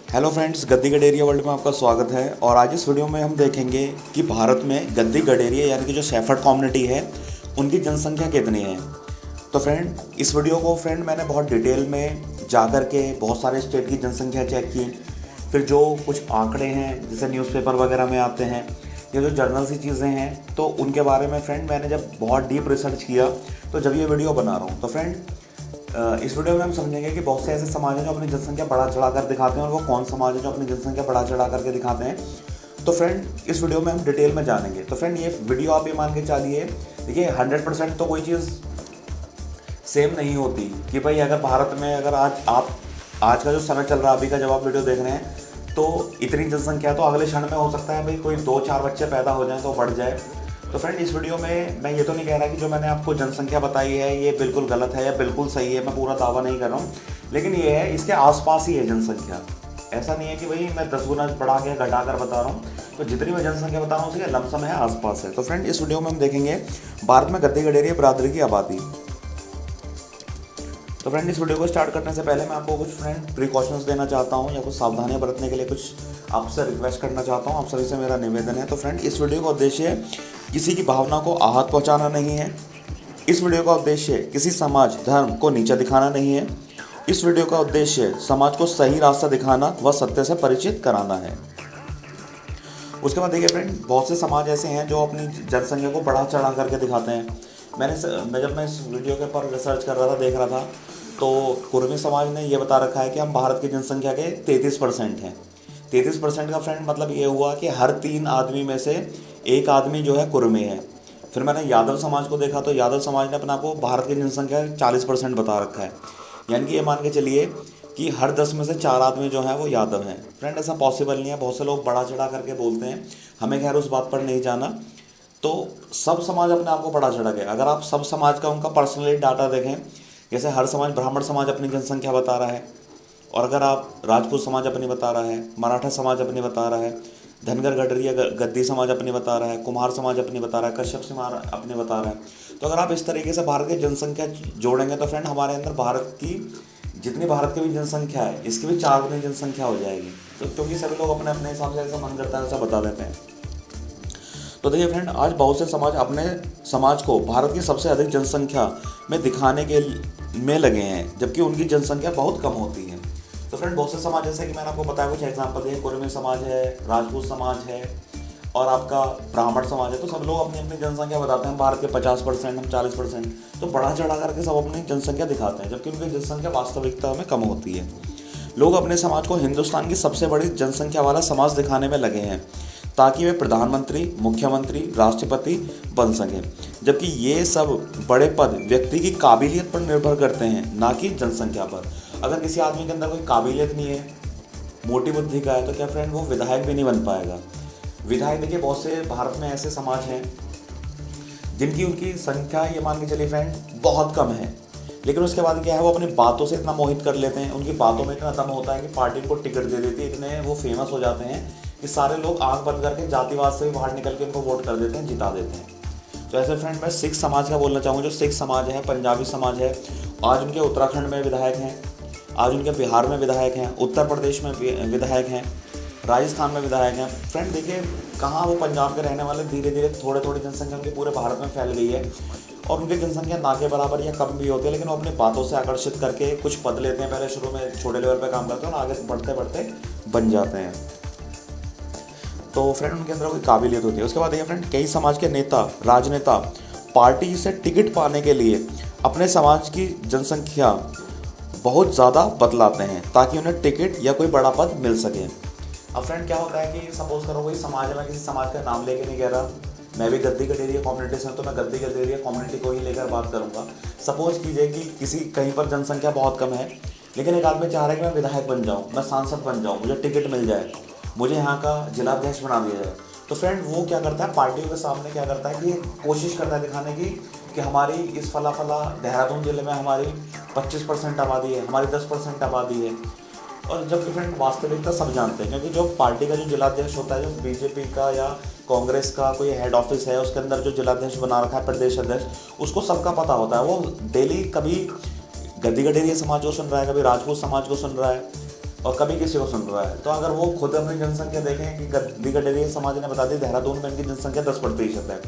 Hello friends, गद्दी गडेरिया world में आपका स्वागत है। और आज इस वीडियो में हम देखेंगे कि भारत में गद्दी गडेरिया यानी कि जो शेफर्ड कम्युनिटी है उनकी जनसंख्या कितनी है। तो इस वीडियो को मैंने बहुत डिटेल में जा कर के बहुत सारे स्टेट की जनसंख्या चेक की। फिर जो कुछ आंकड़े हैं जैसे न्यूज़पेपर वगैरह में आते हैं या जो जर्नल सी चीज़ें हैं तो उनके बारे में मैंने जब बहुत डीप रिसर्च किया तो जब ये वीडियो बना रहा हूँ। तो इस वीडियो में हम समझेंगे कि बहुत से ऐसे समाज हैं जो अपनी जनसंख्या बढ़ा चढ़ा कर दिखाते हैं और वो कौन समाज है जो अपनी जनसंख्या बढ़ा चढ़ा करके दिखाते हैं। तो इस वीडियो में हम डिटेल में जानेंगे। तो ये वीडियो आप ये मान के चलिए, देखिए 100% तो कोई चीज़ सेम नहीं होती कि भाई अगर भारत में अगर आज का जो समय चल रहा है अभी का जब आप वीडियो देख रहे हैं तो इतनी जनसंख्या तो अगले क्षण में हो सकता है भाई कोई 2-4 बच्चे पैदा हो जाएं तो बढ़ जाए। तो इस वीडियो में मैं ये तो नहीं कह रहा कि जो मैंने आपको जनसंख्या बताई है ये बिल्कुल गलत है या बिल्कुल सही है, मैं पूरा दावा नहीं कर रहा हूँ, लेकिन ये है इसके आसपास ही है जनसंख्या। ऐसा नहीं है कि भाई मैं 10 गुना बढ़ा के घटा कर बता रहा हूँ। तो जितनी मैं जनसंख्या बता रहा हूँ उसके लमसम है, आसपास है। तो इस वीडियो में हम देखेंगे भारत में गद्दी गडेरिया बरादरी की आबादी। तो इस वीडियो को स्टार्ट करने से पहले मैं आपको कुछ प्रिकॉशंस देना चाहता हूँ या कुछ सावधानियाँ बरतने के लिए कुछ आपसे रिक्वेस्ट करना चाहता हूँ। आप सभी से मेरा निवेदन है। तो इस वीडियो का उद्देश्य किसी की भावना को आहत पहुँचाना नहीं है। इस वीडियो का उद्देश्य किसी समाज धर्म को नीचा दिखाना नहीं है। इस वीडियो का उद्देश्य समाज को सही रास्ता दिखाना व सत्य से परिचित कराना है। उसके बाद देखिए बहुत से समाज ऐसे हैं जो अपनी जनसंख्या को बढ़ा चढ़ा करके दिखाते हैं। जब मैं इस वीडियो के पर रिसर्च कर रहा था, देख रहा था, तो कुर्मी समाज ने ये बता रखा है कि हम भारत की जनसंख्या के 33% हैं। 33% का मतलब ये हुआ कि हर 3 आदमी में से 1 आदमी जो है कुर्मी है। फिर मैंने यादव समाज को देखा तो यादव समाज ने अपने आप को भारत की जनसंख्या 40% बता रखा है। यानी कि ये मान के चलिए कि हर 10 में से 4 आदमी जो हैं वो यादव हैं। ऐसा पॉसिबल नहीं है। बहुत से लोग बढ़ा चढ़ा करके बोलते हैं, हमें खैर उस बात पर नहीं जाना। तो सब समाज अपने आप को बढ़ा चढ़ा के, अगर आप सब समाज का उनका पर्सनली डाटा देखें, जैसे हर समाज, ब्राह्मण समाज अपनी जनसंख्या बता रहा है, और अगर आप राजपूत समाज अपनी बता रहा है, मराठा समाज अपनी बता रहा है, धनगर गडरिया गद्दी समाज अपनी बता रहा है, कुम्हार समाज अपनी बता रहा है, कश्यप समाज अपनी बता रहा है। तो अगर आप इस तरीके से भारत की जनसंख्या जोड़ेंगे तो हमारे अंदर भारत की जितनी भारत की भी जनसंख्या है इसकी भी 4 गुनी जनसंख्या हो जाएगी। तो क्योंकि सभी लोग अपने अपने हिसाब से ऐसा मन करता है ऐसा बता देते हैं। तो देखिए आज बहुत से समाज अपने समाज को भारत की सबसे अधिक जनसंख्या में दिखाने के में लगे हैं, जबकि उनकी जनसंख्या बहुत कम होती है। तो बहुत से समाज जैसे कि मैंने आपको बताया, कुछ एग्जांपल दिए, कुर्मी समाज है, राजपूत समाज है और आपका ब्राह्मण समाज है। तो सब लोग अपनी अपनी जनसंख्या बताते हैं, भारत के 50%, हम 40%। तो बढ़ा चढ़ा करके सब अपनी जनसंख्या दिखाते हैं, जबकि उनकी जनसंख्या वास्तविकता में कम होती है। लोग अपने समाज को हिंदुस्तान की सबसे बड़ी जनसंख्या वाला समाज दिखाने में लगे हैं ताकि वे प्रधानमंत्री, मुख्यमंत्री, राष्ट्रपति बन सकें, जबकि ये सब बड़े पद व्यक्ति की काबिलियत पर निर्भर करते हैं, ना कि जनसंख्या पर। अगर किसी आदमी के अंदर कोई काबिलियत नहीं है, मोटी बुद्धि का है, तो क्या वो विधायक भी नहीं बन पाएगा। विधायक देखिए बहुत से भारत में ऐसे समाज हैं जिनकी उनकी संख्या ये मान के चलिए बहुत कम है, लेकिन उसके बाद क्या है वो अपनी बातों से इतना मोहित कर लेते हैं, उनकी बातों में इतना दम होता है कि पार्टी को टिकट दे देती है, इतने वो फेमस हो जाते हैं कि सारे लोग आंख बंद करके जातिवाद से भी बाहर निकल के उनको वोट कर देते हैं, जिता देते हैं। तो ऐसे मैं सिख समाज का बोलना चाहूँगा। जो सिख समाज है, पंजाबी समाज है, आज उनके उत्तराखंड में विधायक हैं, आज उनके बिहार में विधायक हैं, उत्तर प्रदेश में विधायक हैं, राजस्थान में विधायक हैं। देखिए कहाँ वो पंजाब के रहने वाले धीरे धीरे थोड़े थोड़ी जनसंख्या उनकी पूरे भारत में फैल गई है और उनकी जनसंख्या ना के बराबर या कम भी होती है, लेकिन वो अपनी बातों से आकर्षित करके कुछ पद लेते हैं। पहले शुरू में छोटे लेवल पर काम करते हैं और आगे बढ़ते बढ़ते बन जाते हैं। तो उनके अंदर कोई काबिलियत होती है। उसके बाद देखिए कई समाज के नेता, राजनेता पार्टी से टिकट पाने के लिए अपने समाज की जनसंख्या बहुत ज़्यादा बदलाते हैं ताकि उन्हें टिकट या कोई बड़ा पद मिल सके। अब क्या होता है कि सपोज करो कोई समाज है, मैं किसी समाज का नाम लेके नहीं कह रहा, मैं भी गद्दी गडेरिया कम्युनिटी से हूँ तो मैं गद्दी गडेरिया कम्युनिटी को ही लेकर बात करूँगा। सपोज कीजिए कि कहीं पर जनसंख्या बहुत कम है, लेकिन एक आदमी चाह रहा है कि मैं विधायक बन जाऊँ, मैं सांसद बन जाऊँ, मुझे टिकट मिल जाए, मुझे यहाँ का जिलाध्यक्ष बना दिया जाए। तो वो क्या करता है, पार्टियों के सामने क्या करता है कि कोशिश करता है दिखाने की कि हमारी इस फला देहरादून ज़िले में हमारी 25% आबादी है, हमारी 10% आबादी है। और जब वास्तविकता सब जानते हैं, क्योंकि जो पार्टी का जो जिलाध्यक्ष होता है, जो बीजेपी का या कांग्रेस का कोई हेड ऑफिस है, उसके अंदर जो जिलाध्यक्ष बना रखा है, प्रदेश अध्यक्ष, उसको सबका पता होता है। वो डेली कभी गद्दी गडेरिया समाज को सुन रहा है, कभी राजपूत समाज को सुन रहा है, और कभी किसी को सुन रहा है। तो अगर वो खुद अपनी जनसंख्या देखें कि गद्दी गडेरिया समाज ने बता दी देहरादून में इनकी जनसंख्या 10% है,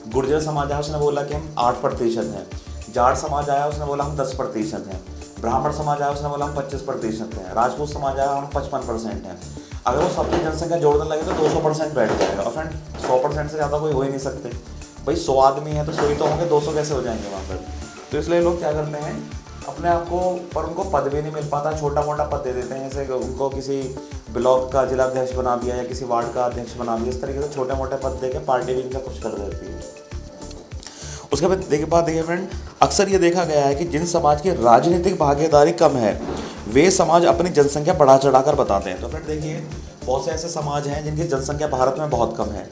गुर्जर समाज आया उसने बोला कि हम 8% हैं, जाट समाज आया उसने बोला हम 10% हैं, ब्राह्मण समाज आया उसने बोला हम 25% हैं, राजपूत समाज आया हम 55% हैं। अगर वो सबकी जनसंख्या जोड़ने लगे तो 200% बैठ जाएगा। और फ्रेंड 100% से ज़्यादा कोई हो ही नहीं सकते भाई, 100 आदमी है तो 100 ही तो होंगे, 200 कैसे हो जाएंगे वहाँ पर। तो इसलिए लोग क्या करते हैं अपने आप को, पर उनको पद भी नहीं मिल पाता, छोटा मोटा पद दे देते हैं, जैसे उनको किसी ब्लॉक का जिलाध्यक्ष बना दिया या किसी वार्ड का अध्यक्ष बना दिया, इस तरीके से छोटे मोटे पद दे के पार्टी भी इनका कुछ कर देती है। उसके बाद देखिए फ्रेंड, अक्सर ये देखा गया है कि जिन समाज की राजनीतिक भागीदारी कम है वे समाज अपनी जनसंख्या बढ़ा चढ़ाकर बताते हैं। तो फ्रेंड देखिए बहुत से ऐसे समाज हैं जिनकी जनसंख्या भारत में बहुत कम है।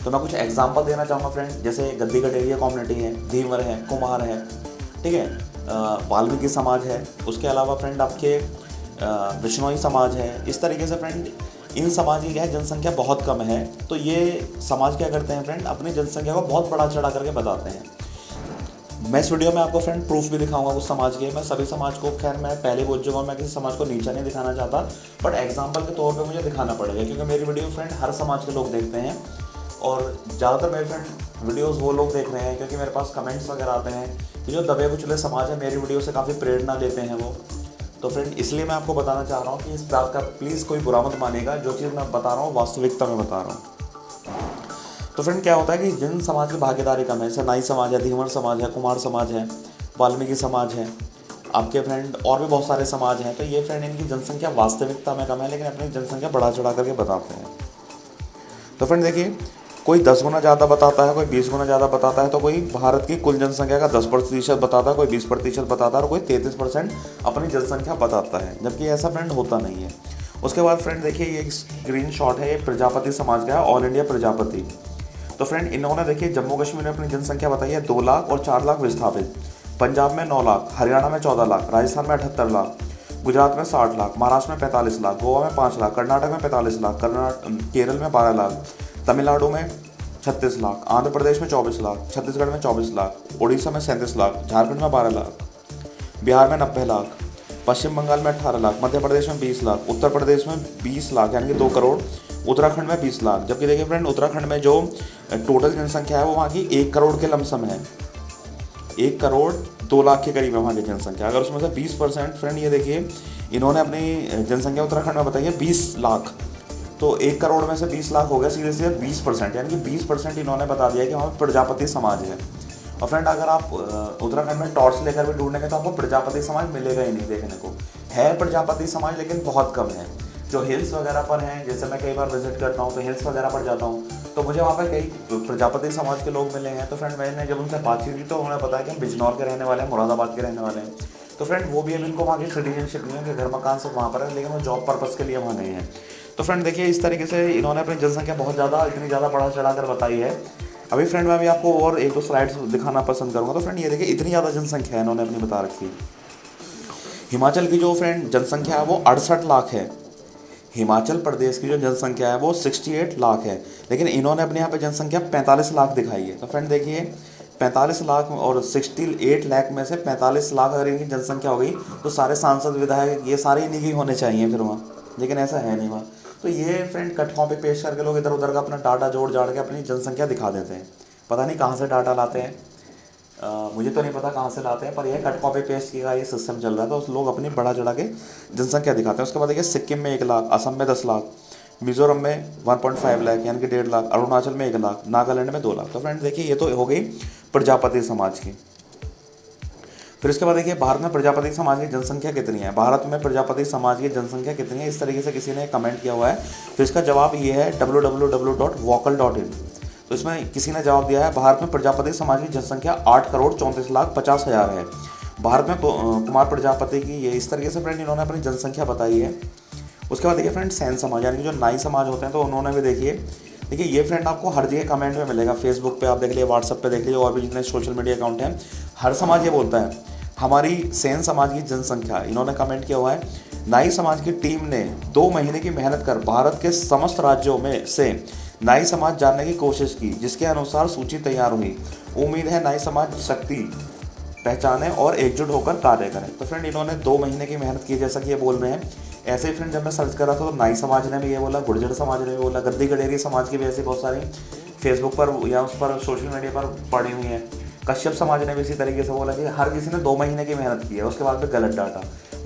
तो मैं कुछ एग्जांपल देना चाहूँगा फ्रेंड, जैसे गद्दी गडेरिया कम्युनिटी है, धीवर है, कुमार है, ठीक है, वाल्मीकि समाज है, उसके अलावा फ्रेंड आपके बिश्नोई समाज है। इस तरीके से फ्रेंड इन समाज की क्या है जनसंख्या बहुत कम है, तो ये समाज क्या करते हैं फ्रेंड अपनी जनसंख्या को बहुत बढ़ा चढ़ा करके बताते हैं। मैं इस वीडियो में आपको फ्रेंड प्रूफ भी दिखाऊंगा उस समाज के। मैं सभी समाज को, खैर मैं पहले बोल चुका हूँ, मैं किसी समाज को नीचा नहीं दिखाना चाहता, बट एग्जाम्पल के तौर पे मुझे दिखाना पड़ेगा क्योंकि मेरी वीडियो फ्रेंड हर समाज के लोग देखते हैं और ज़्यादातर मेरे फ्रेंड वीडियोस वो लोग देख रहे हैं क्योंकि मेरे पास कमेंट्स वगैरह आते हैं कि जो दबे कुचले समाज है मेरी वीडियो से काफ़ी प्रेरणा लेते हैं वो। तो फ्रेंड इसलिए मैं आपको बताना चाह रहा हूँ कि इस बात का प्लीज़ कोई बुरा मत मानिएगा, जो चीज़ मैं बता रहा हूँ वास्तविकता में बता रहा हूँ। तो फ्रेंड क्या होता है कि जिन समाज की भागीदारी कम है, जैसे नाई समाज है, धीवर समाज है, कुमार समाज है, वाल्मीकि समाज है, आपके फ्रेंड और भी बहुत सारे समाज हैं, तो ये फ्रेंड इनकी जनसंख्या वास्तविकता में कम है लेकिन अपनी जनसंख्या बढ़ा चढ़ा करके बताते हैं। तो फ्रेंड देखिए कोई 10 गुना ज़्यादा बताता है, कोई 20 गुना ज़्यादा बताता है, तो कोई भारत की कुल जनसंख्या का 10% बताता है, कोई 20% बताता है और कोई 33% अपनी जनसंख्या बताता है, जबकि ऐसा फ्रेंड होता नहीं है। उसके बाद फ्रेंड देखिए ये एक स्क्रीन शॉट है, ये प्रजापति समाज का है, ऑल इंडिया प्रजापति। तो फ्रेंड इन्होंने देखिए जम्मू कश्मीर में अपनी जनसंख्या बताई है 2 लाख और 4 लाख विस्थापित, पंजाब में 9 लाख, हरियाणा में 14 लाख, राजस्थान में 78 लाख, गुजरात में 60 लाख, महाराष्ट्र में 45 लाख, गोवा में 5 लाख, कर्नाटक में 45 लाख, केरल में 12 लाख, तमिलनाडु में 36 लाख, आंध्र प्रदेश में 24 लाख, छत्तीसगढ़ में 24 लाख, उड़ीसा में 37 लाख, झारखंड में 12 लाख, बिहार में 90 लाख, पश्चिम बंगाल में 18 लाख, मध्य प्रदेश में 20 लाख, उत्तर प्रदेश में 20 लाख यानी कि 2 करोड़, उत्तराखंड में 20 लाख। जबकि देखिए फ्रेंड उत्तराखंड में जो टोटल जनसंख्या है वो वहाँ की 1 करोड़ के लमसम है, 1 करोड़ 2 लाख के करीब है वहाँ की जनसंख्या। अगर उसमें से 20% फ्रेंड ये देखिए इन्होंने अपनी जनसंख्या उत्तराखंड में बताई है 20 लाख, तो 1 करोड़ में से 20 लाख हो गया, सीधे सीधे 20% यानी कि 20% इन्होंने बता दिया कि वहाँ पर प्रजापति समाज है। और फ्रेंड अगर आप उत्तराखंड में टॉर्च लेकर भी ढूंढेंगे तो आपको प्रजापति समाज मिलेगा ही नहीं देखने को, है प्रजापति समाज लेकिन बहुत कम है। जो हिल्स वगैरह पर हैं, जैसे मैं कई बार विजिट करता हूँ तो हिल्स वगैरह पर जाता हूँ तो मुझे वहाँ पर कई प्रजापति समाज के लोग मिले हैं। तो फ्रेंड मैंने जब उनसे बातचीत की तो उन्होंने बताया कि हम बिजनौर के रहने वाले हैं, मुरादाबाद के रहने वाले हैं। तो फ्रेंड वो भी अब इनको वहाँ की सिटीजनशिप नहीं है कि घर मकान सब वहाँ पर है, लेकिन वो जॉब पर्पज़ के लिए वहाँ नहीं है। तो फ्रेंड देखिए इस तरीके से इन्होंने अपनी जनसंख्या बहुत ज़्यादा इतनी ज़्यादा बढ़ा चढ़ा कर बताई है। अभी फ्रेंड मैं भी आपको और 1-2 स्लाइड्स दिखाना पसंद करूँगा। तो फ्रेंड ये देखिए इतनी ज़्यादा जनसंख्या है इन्होंने अपनी बता रखी है। हिमाचल की जो फ्रेंड जनसंख्या है वो 68 लाख है, हिमाचल प्रदेश की जो जनसंख्या है वो 68 लाख है, लेकिन इन्होंने अपने यहाँ पे जनसंख्या 45 लाख दिखाई है। तो फ्रेंड देखिए 45 लाख और 68 लाख में से 45 लाख अगर इनकी जनसंख्या हो गई तो सारे सांसद विधायक ये सारे इन्हीं के होने चाहिए फिर वहाँ, लेकिन ऐसा है नहीं वहाँ। तो ये फ्रेंड कट कॉपी पेश करके लोग इधर उधर का अपना डाटा जोड़ जाड़ के अपनी जनसंख्या दिखा देते हैं। पता नहीं कहाँ से डाटा लाते हैं, मुझे तो नहीं पता कहाँ से लाते हैं, पर यह कट कॉपी पेस्ट का ये सिस्टम चल रहा था, उस लोग अपनी बढ़ा चढ़ा के जनसंख्या दिखाते हैं। उसके बाद देखिए सिक्किम में 1 लाख, असम में 10 लाख, मिजोरम में 1.5 लाख यानी कि 1.5 लाख, अरुणाचल में 1 लाख, नागालैंड में 2 लाख। तो फ्रेंड देखिए ये तो हो गई प्रजापति समाज की। फिर इसके बाद देखिए भारत में प्रजापति समाज की जनसंख्या कितनी है, भारत में प्रजापति समाज की जनसंख्या कितनी है, इस तरीके से किसी ने कमेंट किया हुआ है। तो इसका जवाब ये है www.vocal.in। तो इसमें किसी ने जवाब दिया है भारत में प्रजापति समाज की जनसंख्या 8,34,50,000 है। भारत में कुमार प्रजापति की ये इस तरीके से फ्रेंड इन्होंने अपनी जनसंख्या बताई है। उसके बाद देखिए फ्रेंड सैन समाज यानी कि जो नाई समाज होते हैं तो उन्होंने भी देखिए ये फ्रेंड आपको हर जगह कमेंट में मिलेगा, फेसबुक पे आप देख लीजिए, व्हाट्सअप पे देख लीजिए, और भी जितने सोशल मीडिया अकाउंट हैं हर समाज ये बोलता है हमारी सैन समाज की जनसंख्या। इन्होंने कमेंट किया हुआ है नाई समाज की टीम ने 2 महीने की मेहनत कर भारत के समस्त राज्यों में से नाई समाज जानने की कोशिश की, जिसके अनुसार सूची तैयार हुई। उम्मीद है नाई समाज शक्ति पहचाने और एकजुट होकर कार्य करें। तो फ्रेंड इन्होंने 2 महीने की मेहनत की, जैसा कि ये बोल रहे हैं ऐसे ही फ्रेंड जब मैं सर्च कर रहा था तो नाई समाज ने भी ये बोला, गुर्जर समाज ने भी बोला, गद्दी गडेरी समाज की भी ऐसी बहुत सारी फेसबुक पर या उस पर सोशल मीडिया पर पड़ी हुई है। कश्यप समाज ने भी इसी तरीके से बोला कि हर किसी ने 2 महीने की मेहनत की है, उसके बाद भी गलत डाटा।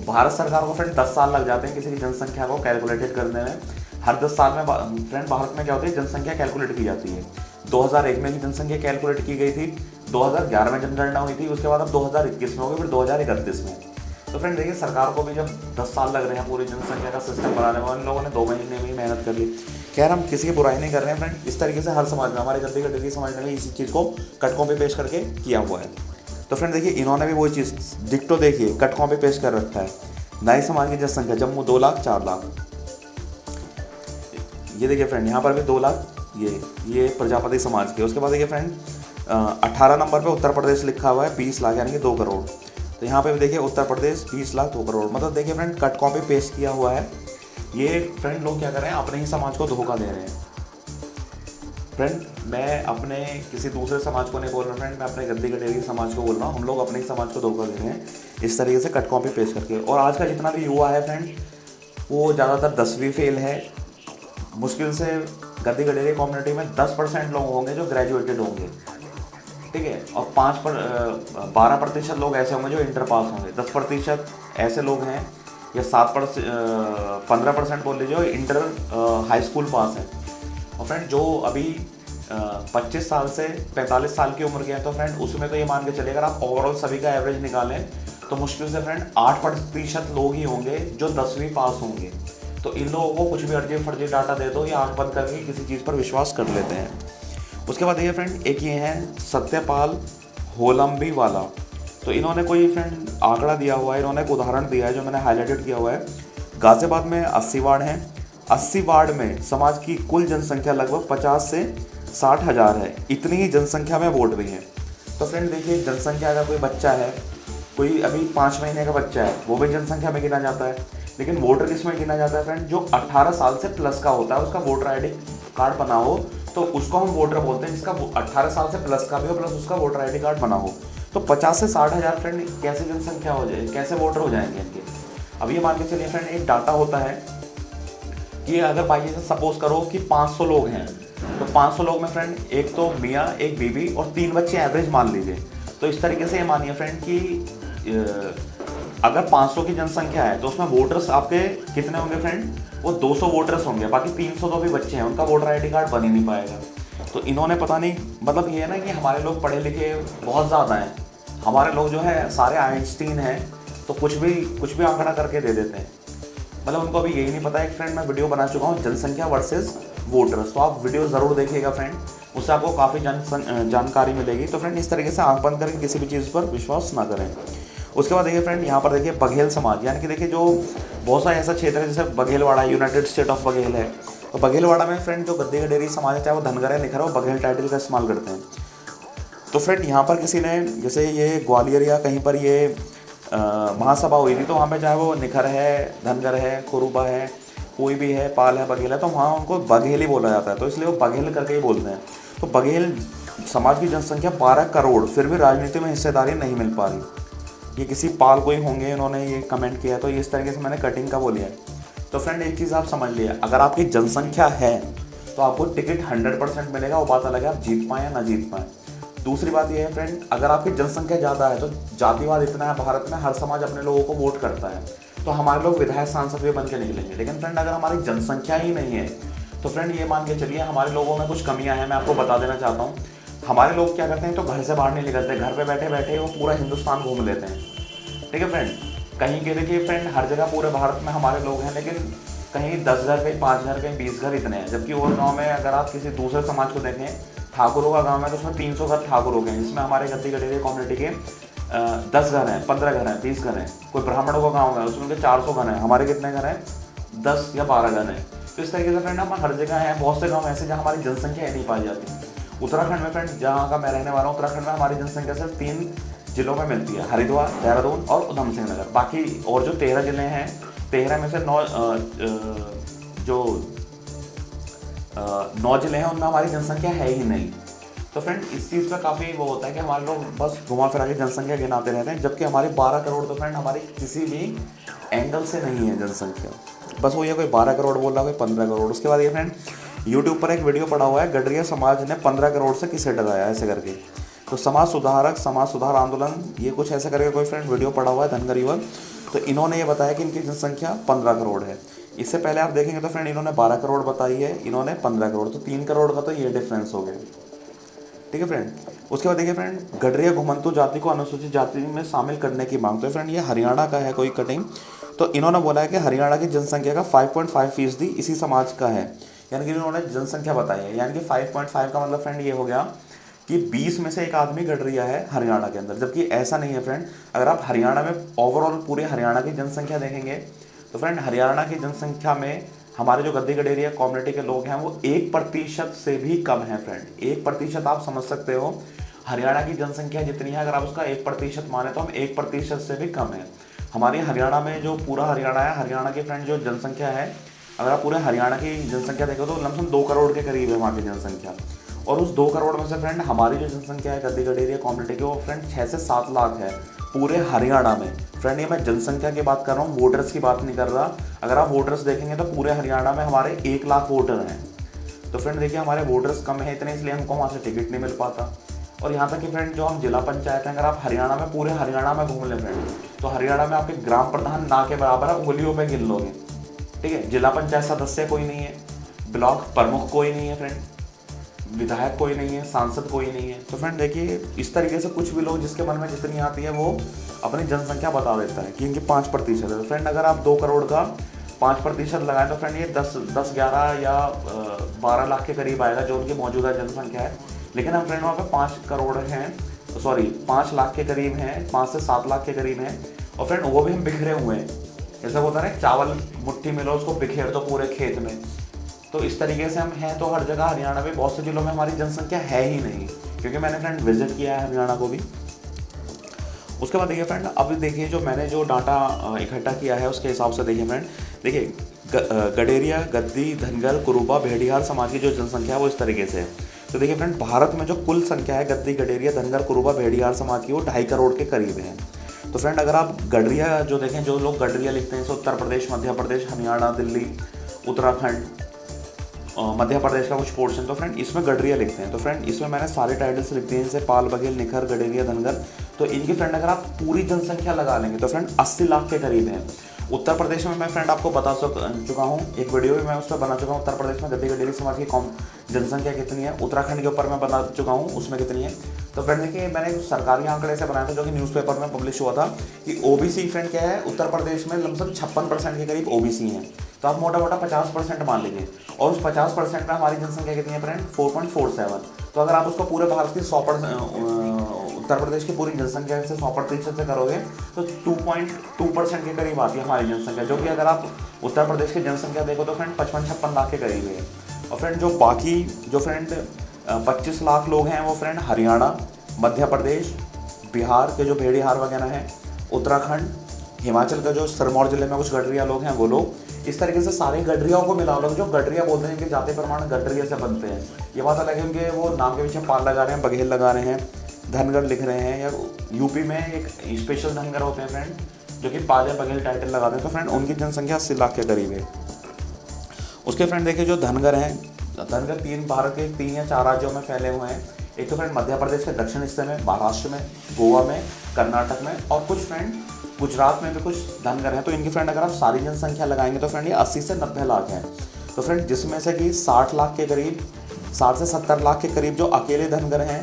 भारत सरकार को फ्रेंड 10 साल लग जाते हैं किसी की जनसंख्या को कैलकुलेटेड करने में। हर 10 साल में फ्रेंड भारत में क्या होती है, जनसंख्या कैलकुलेट की जाती है। 2001 में भी जनसंख्या कैलकुलेट की गई थी, 2011 में जनगणना हुई थी, उसके बाद अब 2021 में होगी, फिर 2031 में। तो फ्रेंड देखिए, सरकार को भी जब 10 साल लग रहे हैं पूरी जनसंख्या का सिस्टम बनाने में, उन लोगों ने 2 महीने में ही मेहनत कर ली। खैर, हम किसी की बुराई नहीं कर रहे हैं फ्रेंड, इस तरीके से हर समाज में, हमारे गद्दी गडेरी समाज ने भी इसी चीज़ को कटकों पे पेश करके किया हुआ है। तो फ्रेंड देखिए, इन्होंने भी वही चीज़ डिक्टो देखिए कटकों पे पेश कर रखा है। नाई समाज की जनसंख्या जम्मू 2 लाख 4 लाख, ये देखिए फ्रेंड यहाँ पर भी 2 लाख, ये प्रजापति समाज के। उसके बाद देखिए फ्रेंड 18 नंबर पे उत्तर प्रदेश लिखा हुआ है 20 लाख यानी कि 2 करोड़। तो यहाँ पे भी देखिए उत्तर प्रदेश 20 लाख 2 करोड़, मतलब देखिए फ्रेंड कटकों पे पेश किया हुआ है। ये फ्रेंड लोग क्या कर रहे हैं, अपने ही समाज को धोखा दे रहे हैं। फ्रेंड मैं अपने किसी दूसरे समाज को नहीं बोल रहा फ्रेंड, मैं अपने गद्दी गडेरी समाज को बोल रहा हूँ। हम लोग अपने ही समाज को धोखा दे रहे हैं इस तरीके से कटकों पे पेश करके। और आज का जितना भी युवा है फ्रेंड, वो ज़्यादातर 10वीं फेल है। मुश्किल से गद्दी गडेरी कम्युनिटी में 10% लोग होंगे जो ग्रेजुएटेड होंगे, ठीक है, और 12% लोग ऐसे होंगे जो इंटर पास होंगे, 10% ऐसे लोग हैं, या 15% बोल लीजिए इंटर हाई स्कूल पास है। और फ्रेंड जो अभी 25 साल से 45 साल की उम्र के हैं, तो फ्रेंड उसमें तो ये मान के चलिए, अगर आप ओवरऑल सभी का एवरेज निकालें तो मुश्किल से फ्रेंड 8% लोग ही होंगे जो 10वीं पास होंगे। तो इन लोगों को कुछ भी अर्जी फर्जी डाटा दे दो, ये आंख बंद करके किसी चीज़ पर विश्वास कर लेते हैं। उसके बाद ये फ्रेंड एक ये हैं सत्यपाल होलंबी वाला। तो इन्होंने कोई फ्रेंड आंकड़ा दिया हुआ है, इन्होंने एक उदाहरण दिया है जो मैंने हाईलाइटेड किया हुआ है। गाज़ियाबाद में 80 वार्ड हैं, 80 वार्ड में समाज की कुल जनसंख्या लगभग 50 से 60 हज़ार है। इतनी ही जनसंख्या में वोट भी हैं। तो फ्रेंड देखिए, जनसंख्या अगर कोई बच्चा है, कोई अभी 5 महीने का बच्चा है, वो भी जनसंख्या में गिना जाता है। लेकिन वोटर किस में गिना जाता है फ्रेंड, जो 18 साल से प्लस का होता है, उसका वोटर ID कार्ड बना हो तो उसको हम वोटर बोलते हैं, जिसका 18 साल से प्लस का भी हो, प्लस उसका वोटर ID कार्ड बना हो। तो 50 से 60 हज़ार फ्रेंड कैसे जनसंख्या हो जाए, कैसे वोटर हो जाएंगे इनके। अब ये मान के चलिए फ्रेंड, एक डाटा होता है कि अगर बाई चांस सपोज करो कि 500 लोग हैं, तो 500 लोग में फ्रेंड एक तो मियाँ, एक बीवी और 3 बच्चे एवरेज मान लीजिए। तो इस तरीके से ये मानिए फ्रेंड कि अगर 500 की जनसंख्या है तो उसमें वोटर्स आपके कितने होंगे फ्रेंड, वो 200 वोटर्स होंगे, बाकी 300 तो भी बच्चे हैं, उनका वोटर ID कार्ड बन ही नहीं पाएगा। तो इन्होंने पता नहीं, मतलब ये है ना कि हमारे लोग पढ़े लिखे बहुत ज़्यादा हैं, हमारे लोग जो है सारे आइंस्टीन हैं, तो कुछ भी आंकड़ा करके दे देते हैं। मतलब उनको अभी यही नहीं पता है। एक फ्रेंड मैं वीडियो बना चुका हूँ जनसंख्या वर्सेस वोटर्स, तो आप वीडियो ज़रूर देखिएगा फ्रेंड, उससे आपको काफ़ी जानकारी मिलेगी। तो फ्रेंड इस तरीके से आंख बंद करके किसी भी चीज़ पर विश्वास ना करें। उसके बाद देखिए फ्रेंड, यहाँ पर देखिए बघेल समाज, यानी कि देखिए जो बहुत सारे ऐसा क्षेत्र है जैसे बघेलवाड़ा, यूनाइटेड स्टेट ऑफ बघेल है। तो बघेलवाड़ा में फ्रेंड जो गद्दी गडेरी समाज है, चाहे वो धनगर है निखर, वो बघेल टाइटल का इस्तेमाल करते हैं। तो फ्रेंड यहाँ पर किसी ने, जैसे ये ग्वालियर या कहीं पर ये महासभा हुई थी, तो वहाँ पे चाहे वो निखर है, धनगर है, कुरुबा है, कोई भी है, पाल है, बघेल है, तो वहाँ उनको बघेल ही बोला जाता है, तो इसलिए वो बघेल करके ही बोलते हैं। तो बघेल समाज की जनसंख्या 12 करोड़, फिर भी राजनीति में हिस्सेदारी नहीं मिल पा रही। ये किसी पाल कोई होंगे, इन्होंने ये कमेंट किया, तो इस तरीके से मैंने कटिंग का बोलिया है। तो फ्रेंड एक चीज़ आप समझ लिए, अगर आपकी जनसंख्या है तो आपको टिकट 100% मिलेगा, वो बात अलग है आप जीत पाएँ या ना जीत पाएँ। दूसरी बात ये है फ्रेंड, अगर आपकी जनसंख्या ज़्यादा है तो जातिवाद इतना है भारत में, हर समाज अपने लोगों को वोट करता है, तो हमारे लोग विधायक सांसद भी बन के निकलेंगे। लेकिन फ्रेंड अगर हमारी जनसंख्या ही नहीं है तो फ्रेंड ये मान के चलिए हमारे लोगों में कुछ कमियां हैं। मैं आपको बता देना चाहता हूँ, हमारे लोग क्या करते हैं, तो घर से बाहर नहीं निकलते, घर पे बैठे बैठे वो पूरा हिंदुस्तान घूम लेते हैं, ठीक है फ्रेंड। कहीं के देखिए फ्रेंड, हर जगह पूरे भारत में हमारे लोग हैं, लेकिन कहीं 10 घर, कहीं 5 घर, कहीं 20 घर इतने हैं। जबकि और गाँव में अगर आप किसी दूसरे समाज को देखें, ठाकुरों का गांव है तो उसमें 300 घर ठाकुरों के हैं, जिसमें हमारे गद्दी गडेरी कम्युनिटी के 10 घर हैं, 15 घर हैं, 20 घर हैं। कोई ब्राह्मणों का गांव है, उसमें उनके 400 घर हैं, हमारे कितने घर हैं, 10 या 12 घर हैं। तो इस तरीके से फ्रेंड हम हर जगह हैं, बहुत से गाँव ऐसे जहाँ हमारी जनसंख्या नहीं पाई जाती। उत्तराखंड में फ्रेंड, जहाँ का मैं रहने वाला हूँ, उत्तराखंड में हमारी जनसंख्या सिर्फ 3 जिलों में मिलती है, हरिद्वार, देहरादून और उधम सिंह नगर। बाकी और जो 13 जिले हैं, 13 में से 9 जिले हैं, उनमें हमारी जनसंख्या है ही नहीं। तो फ्रेंड इस चीज़ पर काफ़ी वो होता है कि हमारे लोग बस घुमा फिरा के जनसंख्या गिनाते रहते हैं, जबकि हमारी 12 करोड़ तो फ्रेंड हमारी किसी भी एंगल से नहीं है जनसंख्या, बस वो ये कोई 12 करोड़ बोल रहा है, कोई 15 करोड़। उसके बाद ये फ्रेंड यूट्यूब पर एक वीडियो पड़ा हुआ है, गडरिया समाज ने 15 करोड़ से किसे डराया, ऐसे करके। तो समाज सुधारक, समाज सुधार आंदोलन, ये कुछ ऐसा करके कोई फ्रेंड वीडियो पड़ा हुआ है, धनगर युवक। तो इन्होंने ये बताया कि इनकी जनसंख्या 15 करोड़ है। इससे पहले आप देखेंगे तो फ्रेंड इन्होंने 12 करोड़ बताई है, इन्होंने 15 करोड़, तो 3 करोड़ का तो ये डिफरेंस हो गया। ठीक है फ्रेंड। उसके बाद देखिए फ्रेंड, गडरिया घुमंतु जाति को अनुसूचित जाति में शामिल करने की मांग। तो फ्रेंड ये हरियाणा का है कोई कटिंग। तो इन्होंने बोला है कि हरियाणा की जनसंख्या का 5.5% इसी समाज का है, यानी कि इन्होंने जनसंख्या बताई है। यानी कि 5.5 का मतलब फ्रेंड ये हो गया कि 20 में से एक आदमी गडरिया है हरियाणा के अंदर। जबकि ऐसा नहीं है फ्रेंड, अगर आप हरियाणा में ओवरऑल पूरे हरियाणा की जनसंख्या देखेंगे तो फ्रेंड हरियाणा की जनसंख्या में हमारे जो गद्दी गडेरिया कम्युनिटी के लोग हैं वो 1% से भी कम है फ्रेंड। 1% आप समझ सकते हो, हरियाणा की जनसंख्या जितनी है, अगर आप उसका 1% माने तो हम 1% से भी कम है। हमारी हरियाणा में जो पूरा हरियाणा है, हरियाणा की फ्रेंड जो जनसंख्या है, अगर आप पूरे हरियाणा की जनसंख्या देखो तो लमसम 2 करोड़ के करीब है वहाँ की जनसंख्या। और उस 2 करोड़ में से फ्रेंड हमारी जो जनसंख्या है गद्दी गडेरिया कम्युनिटी की, वो फ्रेंड 6 से 7 लाख है पूरे हरियाणा में। फ्रेंड ये मैं जनसंख्या की बात कर रहा हूँ, वोटर्स की बात नहीं कर रहा। अगर आप वोटर्स देखेंगे तो पूरे हरियाणा में हमारे 1 लाख वोटर हैं। तो फ्रेंड देखिए हमारे वोटर्स कम है इतने, इसलिए हमको वहाँ से टिकट नहीं मिल पाता। और यहाँ तक कि फ्रेंड जो हम जिला पंचायत हैं, अगर आप हरियाणा में पूरे हरियाणा में घूम लें फ्रेंड, तो हरियाणा में आपके ग्राम प्रधान ना के बराबर है, उंगलियों पे गिन लोगे। ठीक है, जिला पंचायत सदस्य कोई नहीं है, ब्लॉक प्रमुख कोई नहीं है फ्रेंड, विधायक कोई नहीं है, सांसद कोई नहीं है। तो फ्रेंड देखिए इस तरीके से कुछ भी लोग जिसके मन में जितनी आती है वो अपनी जनसंख्या बता देता है कि इनकी 5% है। तो फ्रेंड अगर आप 2 करोड़ का 5% लगाएं तो फ्रेंड ये 10, 11 या 12 लाख के करीब आएगा जो उनकी मौजूदा जनसंख्या है। लेकिन हम फ्रेंड वहाँ पे 5 करोड़ हैं, सॉरी 5 लाख के करीब हैं, 5 से 7 लाख के करीब हैं। और फ्रेंड वो भी हम बिखरे हुए हैं, जैसा होता है ना चावल मुट्ठी में लो उसको बिखेर दो पूरे खेत में। तो इस तरीके से हम हैं। तो हर जगह हरियाणा में बहुत से जिलों में हमारी जनसंख्या है ही नहीं, क्योंकि मैंने फ्रेंड विजिट किया है हरियाणा को भी। उसके बाद देखिए फ्रेंड, अब देखिए जो मैंने जो डाटा इकट्ठा किया है उसके हिसाब से देखिए फ्रेंड, देखिए गडेरिया, गद्दी, धनगर, कुरुबा, भेड़िहार समाज की जो जनसंख्या है वो इस तरीके से है। तो देखिए फ्रेंड भारत में जो कुल संख्या है गद्दी, गडेरिया, धनगर, कुरुबा, भेड़िहार समाज की वो 2.5 करोड़ के करीब है। तो फ्रेंड अगर आप गडरिया जो देखें, जो लोग गडरिया लिखते हैं जैसे उत्तर प्रदेश, मध्य प्रदेश, हरियाणा, दिल्ली, उत्तराखंड, मध्य प्रदेश का कुछ पोर्शन, तो फ्रेंड इसमें गडरिया लिखते हैं। तो फ्रेंड इसमें मैंने सारे टाइटल्स लिख दिए हैं, जैसे पाल, बघेल, निखर, गडेरिया, धनगर। तो इनकी फ्रेंड अगर आप पूरी जनसंख्या लगा लेंगे तो फ्रेंड 80 लाख के करीब है। उत्तर प्रदेश में मैं फ्रेंड आपको बता चुका हूँ, एक वीडियो भी मैं उस पर बना चुका हूँ, उत्तर प्रदेश में गद्दी गडेरी समाज की जनसंख्या कितनी है। उत्तराखंड के ऊपर मैं बता चुका हूँ उसमें कितनी है। तो फ्रेंड देखिए मैंने सरकारी आंकड़े से बनाया था जो कि न्यूज़पेपर में पब्लिश हुआ था कि ओबीसी फ्रेंड क्या है, उत्तर प्रदेश में लमसम 56% के करीब ओबीसी हैं। तो आप मोटा मोटा 50% मान लीजिए, और उस 50% में हमारी जनसंख्या कितनी है फ्रेंड, 4.47। तो अगर आप उसको पूरे भारत की 100% उत्तर प्रदेश की पूरी जनसंख्या से 100% से करोगे तो 2.2% के करीब आती है हमारी जनसंख्या, जो कि अगर आप उत्तर प्रदेश की जनसंख्या देखो तो फ्रेंड 55-56 लाख के करीब है। और फ्रेंड जो बाकी जो फ्रेंड 25 लाख लोग हैं वो फ्रेंड हरियाणा, मध्य प्रदेश, बिहार के जो भेड़िहार वगैरह हैं, उत्तराखंड, हिमाचल का जो सिरमौर जिले में कुछ गडरिया लोग हैं वो लोग। इस तरीके से सारे गडरियाओं को मिला लोग जो गडरिया बोलते हैं कि जाति प्रमाण गडरिया से बनते हैं। ये बात अलग है उनके वो नाम के पीछे पाल लगा रहे हैं, बघेल लगा रहे हैं, धनगर लिख रहे हैं, या यूपी में एक स्पेशल धनगर होते हैं फ्रेंड जो कि पाल या बघेल टाइटल लगाते हैं। तो फ्रेंड उनकी जनसंख्या 80 लाख के करीब है। उसके फ्रेंड देखिए जो धनगर हैं, धनगर भारत के 3 या 4 राज्यों में फैले हुए हैं। एक तो फ्रेंड मध्य प्रदेश के दक्षिण हिस्से में, महाराष्ट्र में, गोवा में, कर्नाटक में, और कुछ फ्रेंड गुजरात में भी कुछ धनगर हैं। तो इनकी फ्रेंड अगर आप सारी जनसंख्या लगाएंगे तो फ्रेंड ये 80 से 90 लाख है। तो फ्रेंड जिसमें से कि 60 लाख के करीब, 60 से 70 लाख के करीब जो अकेले धनगर हैं,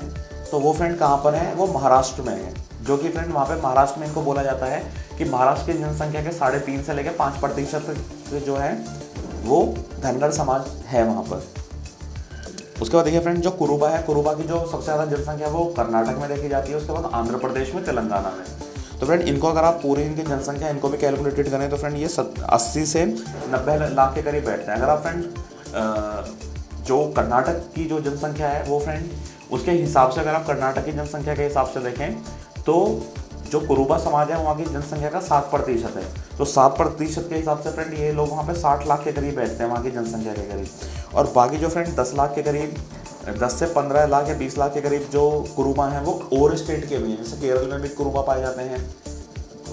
तो वो फ्रेंड कहाँ पर हैं, वो महाराष्ट्र में है। जो कि फ्रेंड वहाँ पे महाराष्ट्र में इनको बोला जाता है कि महाराष्ट्र की जनसंख्या के 3.5 से लेकर 5% जो है वो धनगर समाज है वहाँ पर। उसके बाद देखिए फ्रेंड जो कुरुबा है, कुरुबा की जो सबसे ज़्यादा जनसंख्या है वो कर्नाटक में देखी जाती है, उसके बाद आंध्र प्रदेश में, तेलंगाना में। तो फ्रेंड इनको अगर आप पूरी इनकी जनसंख्या इनको भी कैलकुलेटेड करें तो फ्रेंड ये 80 से 90 लाख के करीब बैठते हैं। अगर आप फ्रेंड जो कर्नाटक की जो जनसंख्या है वो फ्रेंड उसके हिसाब से अगर आप कर्नाटक की जनसंख्या के हिसाब से देखें तो जो कुरुबा समाज है वहाँ की जनसंख्या का 7% है। तो 7% के हिसाब से फ्रेंड ये लोग वहाँ पे 60 लाख के करीब बैठते हैं वहाँ की जनसंख्या के करीब। और बाकी जो फ्रेंड 10 लाख के करीब, 10 से 15 लाख या 20 लाख के करीब जो कुरुबा हैं वो और स्टेट के भी हैं, जैसे केरल में भी कुरुबा पाए जाते हैं,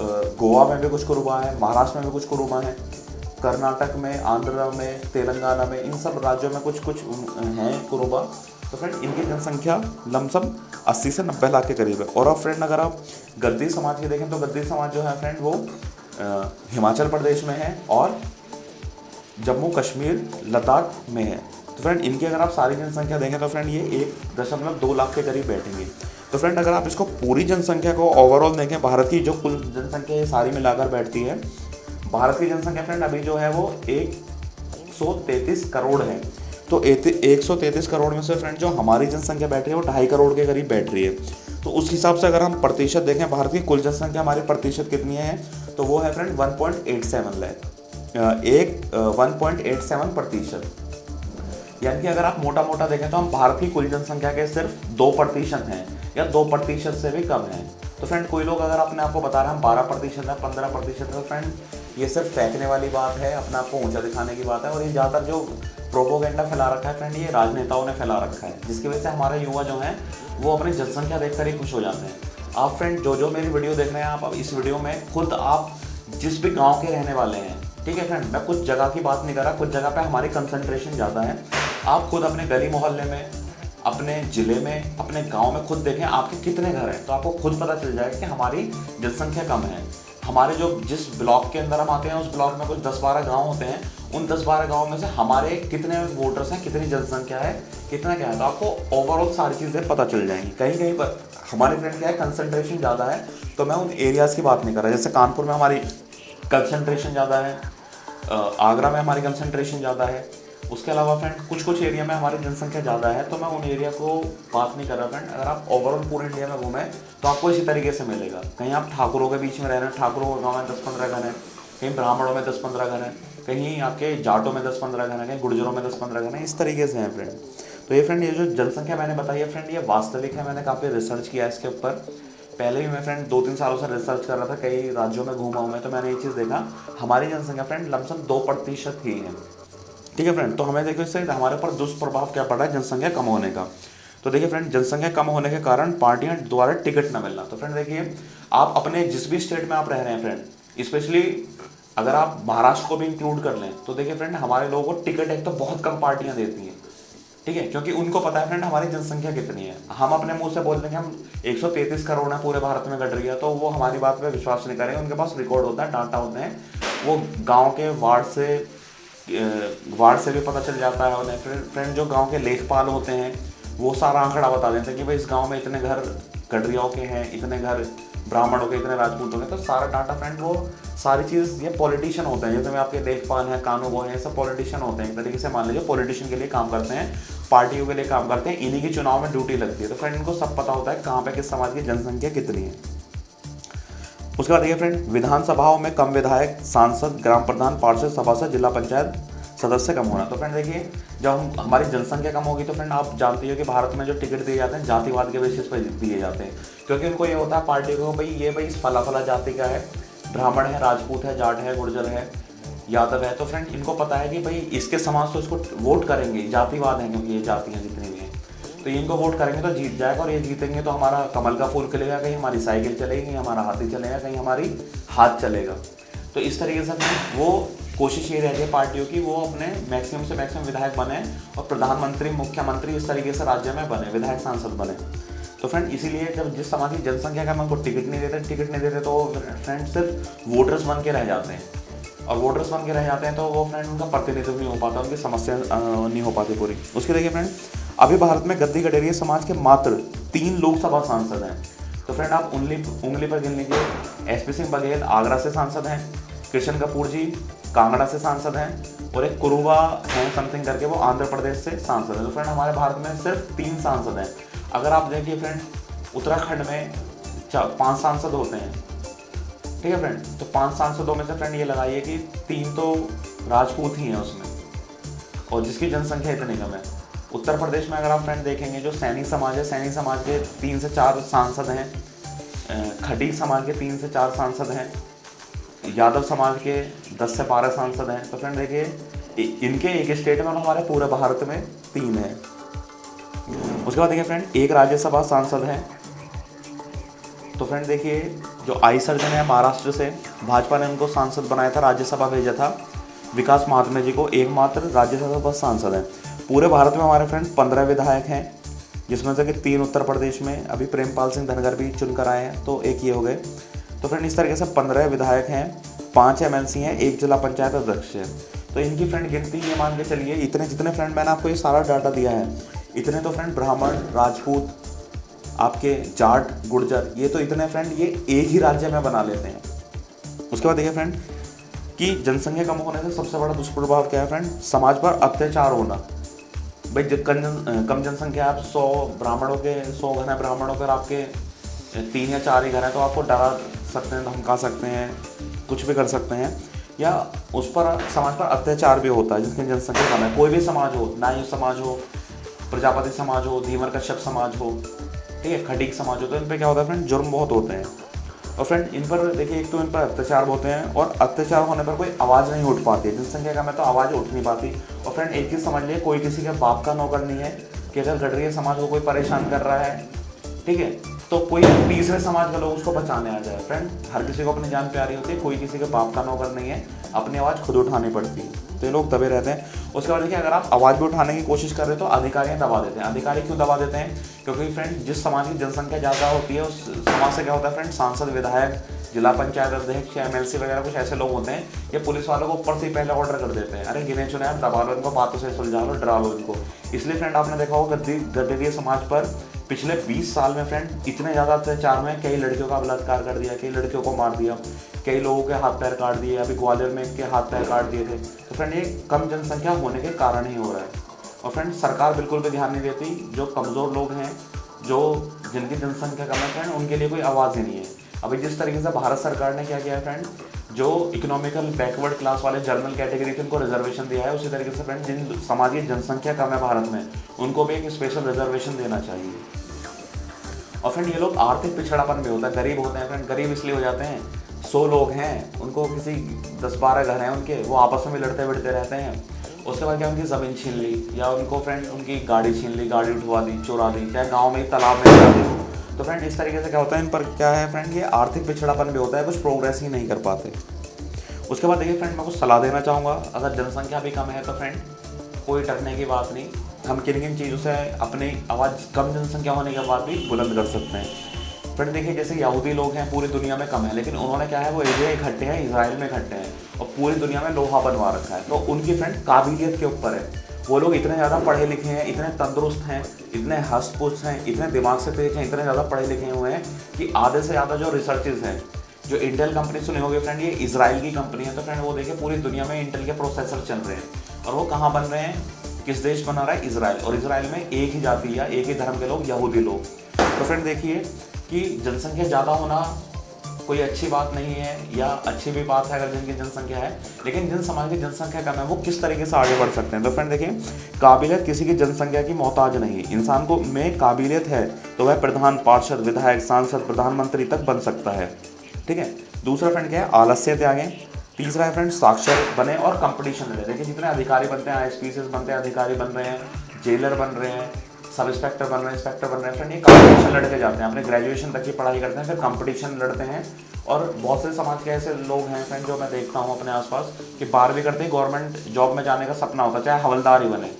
गोवा में भी कुछ कुरुबा है, महाराष्ट्र में भी कुछ कुरुबा है, कर्नाटक में, आंध्र में, तेलंगाना में, इन सब राज्यों में कुछ कुछ हैं कुरुबा। तो फ्रेंड इनकी जनसंख्या लमसम 80 से 90 लाख के करीब है। और अब फ्रेंड अगर आप गद्दी समाज की देखें तो गद्दी समाज जो है फ्रेंड वो हिमाचल प्रदेश में है और जम्मू कश्मीर लद्दाख में है। तो फ्रेंड इनकी अगर आप सारी जनसंख्या देखें तो फ्रेंड ये 1.2 लाख के करीब बैठेंगे। तो फ्रेंड अगर आप इसको पूरी जनसंख्या को ओवरऑल देखें, भारत की जो कुल जनसंख्या ये सारी मिलाकर बैठती है, भारत की जनसंख्या फ्रेंड अभी जो है वो 133 करोड़ है। तो 133 करोड़ में से फ्रेंड जो हमारी जनसंख्या बैठ रही है वो 2.5 करोड़ के करीब बैठ रही है। तो उस हिसाब से अगर हम प्रतिशत देखें भारत की कुल जनसंख्या हमारी प्रतिशत कितनी है, तो वो है फ्रेंड 1.87 लाख, 1.87%। यानी कि अगर आप मोटा मोटा देखें तो हम भारत की कुल जनसंख्या के सिर्फ 2% हैं या 2% से भी कम हैं। तो फ्रेंड कोई लोग अगर अपने आप को बता रहे हैं हम 12% है, 15% है, फ्रेंड ये सिर्फ फेंकने वाली बात है, अपने आप को ऊंचा दिखाने की बात है। और ये ज़्यादातर जो प्रोपोगेंडा फैला रखा है फ्रेंड ये राजनेताओं ने फैला रखा है, जिसकी वजह से हमारे युवा जो हैं वो अपनी जनसंख्या देखकर ही खुश हो जाते हैं। आप फ्रेंड जो मेरी वीडियो देख रहे हैं, आप अब इस वीडियो में खुद आप जिस भी गाँव के रहने वाले हैं, ठीक है फ्रेंड, मैं कुछ जगह की बात नहीं कर रहा, कुछ जगह पे हमारी कंसंट्रेशन ज़्यादा है। आप खुद अपने गली मोहल्ले में, अपने ज़िले में, अपने गांव में खुद देखें आपके कितने घर हैं, तो आपको खुद पता चल जाएगा कि हमारी जनसंख्या कम है। हमारे जो जिस ब्लॉक के अंदर हम आते हैं उस ब्लॉक में कुछ 10-12 गांव होते हैं, उन 10-12 गाँव में से हमारे कितने वोटर्स हैं, कितनी जनसंख्या है, कितना क्या है, तो आपको ओवरऑल सारी चीज़ें पता चल जाएंगी। कहीं कहीं पर हमारे फ्रेंड क्या है कंसंट्रेशन ज़्यादा है, तो मैं उन एरियाज़ की बात नहीं कर रहा। जैसे कानपुर में हमारी कंसंट्रेशन ज़्यादा है, आगरा में हमारी कंसंट्रेशन ज़्यादा है, उसके अलावा फ्रेंड कुछ कुछ एरिया में हमारी जनसंख्या ज़्यादा है, तो मैं उन एरिया को बात नहीं कर रहा फ्रेंड। अगर आप ओवरऑल पूरे इंडिया में घूमें तो आपको इसी तरीके से मिलेगा। कहीं आप ठाकुरों के बीच में रह रहे हैं, ठाकुरों के गाँव में 10-15 घर हैं, कहीं ब्राह्मणों में 10-15 घर हैं, कहीं आपके जाटों में 10-15 घर हैं, कहीं गुर्जरों में 10-15 घर हैं, इस तरीके से हैं फ्रेंड। तो ये फ्रेंड ये जो जनसंख्या मैंने बताई है फ्रेंड ये वास्तविक है, मैंने काफ़ी रिसर्च किया इसके ऊपर। पहले भी मैं फ्रेंड 2-3 सालों से रिसर्च कर रहा था, कई राज्यों में घूमा हूँ मैं, तो मैंने ये चीज़ देखा हमारी जनसंख्या फ्रेंड लमसम 2% ही है, ठीक है फ्रेंड। तो हमें देखो इससे हमारे ऊपर दुष्प्रभाव क्या पड़ रहा है जनसंख्या कम होने का। तो देखिए फ्रेंड जनसंख्या कम होने के कारण पार्टियां द्वारा टिकट न मिलना। तो फ्रेंड देखिए आप अपने जिस भी स्टेट में आप रह रहे हैं फ्रेंड, स्पेशली अगर आप महाराष्ट्र को भी इंक्लूड कर लें, तो देखिए फ्रेंड हमारे लोगों को टिकट एक तो बहुत कम पार्टियां देती हैं, ठीक है, क्योंकि उनको पता है फ्रेंड हमारी जनसंख्या कितनी है। हम अपने मुंह से बोल देंगे हम 133 करोड़ है पूरे भारत में घट रही है, तो वो हमारी बात पे विश्वास नहीं करेंगे। उनके पास रिकॉर्ड होता है, डाटा होते हैं, वो गाँव के वार्ड से भी पता चल जाता है उन्हें। फ्रेंड जो गांव के लेखपाल होते हैं वो सारा आंकड़ा बता देते हैं कि भाई इस गांव में इतने घर गडरियाओं के हैं, इतने घर ब्राह्मणों के, इतने राजपूतों के। तो सारा डाटा फ्रेंड वो सारी चीज़ ये पॉलिटिशियन होते हैं, जैसे मैं आपके लेखपाल हैं, कानून वो हैं, ये सब पॉलिटिशियन होते हैं। एक तरीके से मान लीजिए पॉलिटिशियन के लिए काम करते हैं, पार्टियों के लिए काम करते हैं, इन्हीं की चुनाव में ड्यूटी लगती है। तो फ्रेंड इनको सब पता होता है कहाँ पे किस समाज की जनसंख्या कितनी है। उसके बाद देखिए फ्रेंड विधानसभाओं में कम विधायक, सांसद, ग्राम प्रधान, पार्षद, सभासद, जिला पंचायत सदस्य कम होना। तो फ्रेंड देखिए जब हमारी जनसंख्या कम होगी तो फ्रेंड आप जानते हो कि भारत में जो टिकट दिए जाते हैं जातिवाद के बेसिस पर दिए जाते हैं, क्योंकि उनको ये होता है पार्टी को भाई ये भाई फला फला जाति का है, ब्राह्मण है, राजपूत है, जाट है, गुर्जर है, यादव है। तो फ्रेंड इनको पता है कि भाई इसके समाज तो इसको वोट करेंगे, जातिवाद है क्योंकि ये जातियाँ जितनी भी हैं, तो इनको वोट करेंगे तो जीत जाएगा। और ये जीतेंगे तो हमारा कमल का फूल खिलेगा, कहीं हमारी साइकिल चलेगी, कहीं हमारा हाथी चलेगा, कहीं हमारी हाथ चलेगा। तो इस तरीके से वो कोशिश ये रहती है पार्टियों की वो अपने मैक्सिमम से मैक्सिमम विधायक बने और प्रधानमंत्री, मुख्यमंत्री इस तरीके से राज्य में बने, विधायक सांसद बने। तो फ्रेंड इसीलिए जब जिस समाज की जनसंख्या का उनको टिकट नहीं देते तो फ्रेंड सिर्फ वोटर्स बन के रह जाते हैं, और वोटर्स बन के रह जाते हैं तो वो फ्रेंड उनका प्रतिनिधित्व नहीं हो पाता, उनकी समस्या नहीं हो पाती पूरी। उसके देखिए फ्रेंड अभी भारत में गद्दी गडेरिया समाज के मात्र 3 लोकसभा सांसद हैं। तो फ्रेंड आप उंगली पर गिन लीजिए, SP सिंह बघेल आगरा से सांसद हैं, कृष्ण कपूर जी कांगड़ा से सांसद हैं, और एक कुरुबा हैं समथिंग करके वो आंध्र प्रदेश से सांसद हैं। तो फ्रेंड हमारे भारत में सिर्फ 3 सांसद हैं। अगर आप देखिए फ्रेंड उत्तराखंड में 5 सांसद होते हैं, ठीक है फ्रेंड, तो 5 सांसदों में से फ्रेंड ये लगाइए कि 3 तो राजपूत ही हैं उसमें, और जिसकी जनसंख्या इतनी कम है। उत्तर प्रदेश में अगर आप फ्रेंड देखेंगे जो सैनी समाज है, सैनी समाज के 3 से 4 सांसद हैं, खटीक समाज के 3 से 4 सांसद हैं, यादव समाज के 10 से 12 सांसद हैं। तो फ्रेंड देखिए इनके एक स्टेट में और हमारे पूरे भारत में 3 हैं। उसके बाद देखिए फ्रेंड एक राज्यसभा सांसद है। तो फ्रेंड देखिए जो आई सर्जन है महाराष्ट्र से, भाजपा ने उनको सांसद बनाया था, राज्यसभा भेजा था। विकास महात्मे जी को एकमात्र राज्यसभा बस सांसद हैं। पूरे भारत में हमारे फ्रेंड 15 विधायक हैं, जिसमें से कि 3 उत्तर प्रदेश में, अभी प्रेमपाल सिंह धनगर भी चुनकर आए हैं, तो 1 ये हो गए। तो फ्रेंड इस तरीके से 15 विधायक हैं, 5 एमएलसी हैं, 1 जिला पंचायत अध्यक्ष है। तो इनकी फ्रेंड गिनती ये मान के चलिए, इतने जितने फ्रेंड मैंने आपको ये सारा डाटा दिया है, इतने तो फ्रेंड ब्राह्मण, राजपूत, आपके जाट, गुर्जर, ये तो इतने फ्रेंड ये एक ही राज्य में बना लेते हैं। उसके बाद देखिए फ्रेंड कि जनसंख्या कम होने से सबसे बड़ा दुष्प्रभाव क्या है फ्रेंड, समाज पर अत्याचार होना। भाई कम जनसंख्या, आप 100 ब्राह्मणों के 100 घर हैं ब्राह्मणों के, आपके 3 या 4 ही घर हैं, तो आपको डरा सकते हैं, धमका सकते हैं, कुछ भी कर सकते हैं, या उस पर समाज पर अत्याचार भी होता है जिसकी जनसंख्या कम है। कोई भी समाज हो, नाई समाज हो, प्रजापति समाज हो, धीवर कश्यप समाज हो, ठीक है, खटीक समाज हो, तो इन पर क्या होता है फ्रेंड, जुर्म बहुत होते हैं। और फ्रेंड इन पर देखिए, एक तो इन पर अत्याचार होते हैं, और अत्याचार होने पर कोई आवाज़ नहीं उठ पाती है। जनसंख्या कम है तो आवाज़ उठ नहीं पाती। और फ्रेंड एक चीज़ समझ लिए, कोई किसी के बाप का नौकर नहीं है कि अगर गडरिया समाज को कोई परेशान कर रहा है, ठीक है, तो कोई तीसरे समाज के लोग उसको बचाने आ जाए। फ्रेंड हर किसी को अपनी जान प्यारी होती है, कोई किसी के बाप का नौकर नहीं है, अपनी आवाज़ खुद उठानी पड़ती है, तो ये लोग दबे रहते हैं। उसके बाद देखिए, अगर आप आवाज़ भी उठाने की कोशिश कर रहे हो तो अधिकारी दबा देते हैं। अधिकारी क्यों दबा देते हैं, क्योंकि फ्रेंड जिस समाज की जनसंख्या ज़्यादा होती है उस समाज से क्या होता है फ्रेंड, सांसद, विधायक, जिला पंचायत अध्यक्ष, एमएलसी वगैरह कुछ ऐसे लोग होते हैं, ये पुलिस वालों को ऊपर से ही पहले ऑर्डर कर देते हैं, अरे गिने चुने आप दबा लो इनको, बातों से सुलझा लो, डरा लो इनको। इसलिए फ्रेंड आपने देखा होगा गद्दारी समाज पर पिछले 20 साल में फ्रेंड इतने ज़्यादा अत्याचार हुए, कई लड़कियों का बलात्कार कर दिया, कई लड़कियों को मार दिया, कई लोगों के हाथ पैर काट दिए, अभी ग्वालियर में के हाथ पैर काट दिए थे। तो फ्रेंड ये कम जनसंख्या होने के कारण ही हो रहा है। और फ्रेंड सरकार बिल्कुल भी ध्यान नहीं देती, जो कमज़ोर लोग हैं, जो जिनकी जनसंख्या कम है फ्रेंड, उनके लिए कोई आवाज़ ही नहीं है। अभी जिस तरीके से भारत सरकार ने क्या किया है फ्रेंड, जो इकोनॉमिकल बैकवर्ड क्लास वाले जनरल कैटेगरी थे उनको रिजर्वेशन दिया है, उसी तरीके से फ्रेंड जिन समाज की जनसंख्या कम है भारत में, उनको भी एक स्पेशल रिजर्वेशन देना चाहिए। और फ्रेंड ये लोग आर्थिक पिछड़ापन भी होता है, गरीब होते हैं फ्रेंड, गरीब इसलिए हो जाते हैं, 100 लोग हैं, उनको किसी 10-12 घर हैं उनके, वो आपस में लड़ते बिड़ते रहते हैं। उसके बाद क्या, उनकी ज़मीन छीन ली, या उनको फ्रेंड उनकी गाड़ी छीन ली, गाड़ी उठवा दी, चुरा दी, चाहे गाँव में तालाब में गिरा दी। तो फ्रेंड इस तरीके से क्या होता है, इन पर क्या है फ्रेंड, ये आर्थिक पिछड़ापन भी होता है, कुछ प्रोग्रेस ही नहीं कर पाते। उसके बाद देखिए फ्रेंड, मैं कुछ सलाह देना चाहूँगा। अगर जनसंख्या भी कम है तो फ्रेंड कोई डरने की बात नहीं, हम किन किन चीज़ों से अपनी आवाज़ कम जनसंख्या होने के बाद भी बुलंद कर सकते हैं। फ्रेंड देखिए, जैसे यहूदी लोग हैं पूरी दुनिया में कम है, लेकिन उन्होंने क्या है, वो एरिया इकट्ठे हैं, इजराइल में इकट्ठे हैं, और पूरी दुनिया में लोहा बनवा रखा है। तो उनकी फ्रेंड काबिलियत के ऊपर है, वो लोग इतने ज़्यादा पढ़े लिखे हैं, इतने तंदुरुस्त हैं, इतने हंस-पुस हैं, इतने दिमाग से तेज हैं, इतने ज़्यादा पढ़े लिखे हुए हैं कि आधे से ज़्यादा जो रिसर्चेज हैं, जो इंटेल कंपनी सुनी होगी फ्रेंड, ये इजराइल की कंपनी है। तो फ्रेंड वो देखिए पूरी दुनिया में इंटेल के प्रोसेसर चल रहे हैं, और वो कहाँ बन रहे हैं, किस देश बना रहा है, इजराइल। और इजराइल में एक ही जाति या एक ही धर्म के लोग, यहूदी लोग। तो फ्रेंड देखिए कि जनसंख्या ज़्यादा होना कोई अच्छी बात नहीं है, या अच्छी भी बात है अगर जिनकी जनसंख्या है, लेकिन जिन समाज की जनसंख्या कम है वो किस तरीके से आगे बढ़ सकते हैं। तो फ्रेंड देखिए, काबिलियत किसी की जनसंख्या की मोहताज नहीं, इंसान को में काबिलियत है तो वह प्रधान, पार्षद, विधायक, सांसद, प्रधानमंत्री तक बन सकता है, ठीक है। दूसरा फ्रेंड क्या है, आलस्य त्यागें। तीसरा है फ्रेंड, साक्षर बने और कंपटीशन लड़े। देखिए जितने अधिकारी बनते हैं, आईएएस बनते हैं, अधिकारी बन रहे हैं, जेलर बन रहे हैं, सब इंस्पेक्टर बन रहे हैं, इंस्पेक्टर बन रहे हैं फ्रेंड, ये कंपटीशन लड़के जाते हैं, अपने ग्रेजुएशन तक की पढ़ाई करते हैं, फिर कंपटीशन लड़ते हैं। और बहुत से समाज के ऐसे लोग हैं फ्रेंड, जो मैं देखता हूँ अपने आसपास, कि 12वीं करते ही गवर्नमेंट जॉब में जाने का सपना होता है, चाहे हवलदार ही बने,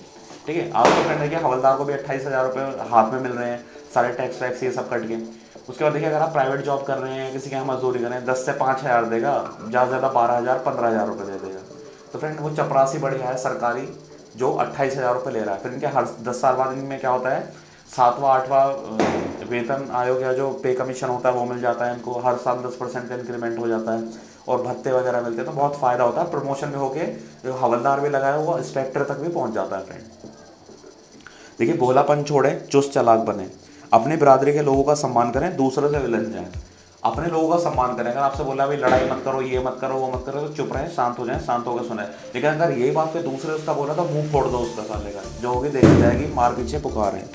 ठीक है। आप तो फ्रेंड देखिए, हवलदार को भी 28,000 रुपये हाथ में मिल रहे हैं, सारे टैक्स वैक्स ये सब कट के। उसके बाद देखिए, अगर आप प्राइवेट जॉब कर रहे हैं, किसी के यहाँ मजदूरी कर रहे हैं, 10 से 5,000 देगा, ज़्यादा से ज़्यादा 12,000 15,000 रुपये दे देगा। तो फ्रेंड वो चपरासी बढ़िया है सरकारी, जो 28,000 रुपये ले रहा है। फिर इनके हर 10 साल बाद इनमें क्या होता है, 7वां 8वां वेतन आयोग या जो पे कमीशन होता है वो मिल जाता है इनको, हर साल 10% का इंक्रीमेंट हो जाता है, और भत्ते वगैरह मिलते हैं, तो बहुत फ़ायदा होता है। प्रमोशन में होके जो हवलदार भी लगाया वो इंस्पेक्टर तक भी पहुँच जाता है फ्रेंड। देखिए, भोलापन छोड़े, चुस्त चालाक बने, अपनी बिरादरी के लोगों का सम्मान करें, दूसरों से विलझ जाएं। अपने लोगों का सम्मान करें। अगर आपसे बोला भाई लड़ाई मत करो, ये मत करो, वो मत करो, तो चुप रहें, शांत हो जाएं, शांत होकर सुने। लेकिन अगर यही बात पे दूसरे उसका बोला तो मुंह फोड़ दो उसका, साले का जो होगी देखी जाएगी, मार पीछे पुकार है।